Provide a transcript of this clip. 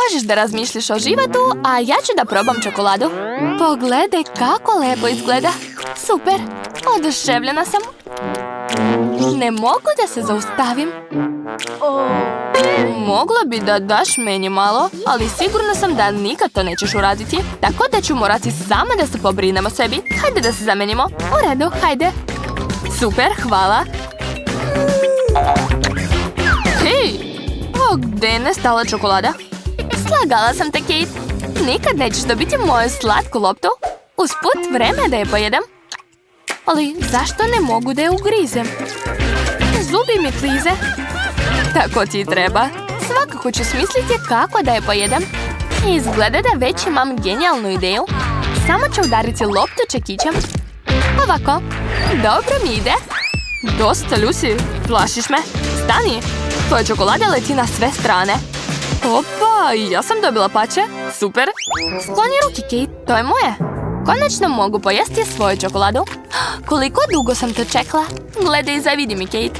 Možeš da razmišljaš o životu, a ja ću da probam čokoladu. Pogledaj kako lepo izgleda. Super, oduševljena sam. Ne mogu da se zaustavim. Mogla bi da daš meni malo, ali sigurna sam da nikad to nećeš uraditi. Tako da ću morati sama da se pobrinem o sebi. Hajde da se zamenimo. U redu, hajde. Super, hvala. Hej! O, gde je nestala čokolada? Slagala sam te, Kate. Nikad nećeš dobiti moju slatku loptu. Usput, vreme je da je pojedem. Ali zašto ne mogu da je ugrizem? Zubi mi klize. Tako ti treba. Svakako ću smisliti kako da je pojedem. Izgleda da već imam genijalnu ideju. Samo ću udariti loptu čekićem. Ovako. Dobro mi ide. Dosta, Lucy. Plašiš me. Stani. Tvoja čokolada leti na sve strane. Opa, ja sam dobila pače. Super. Skloni ruki, Kate. To je moje. Konačno mogu pojesti svoju čokoladu. Koliko dugo sam to čekala. Gledaj i zavidi mi, Kate.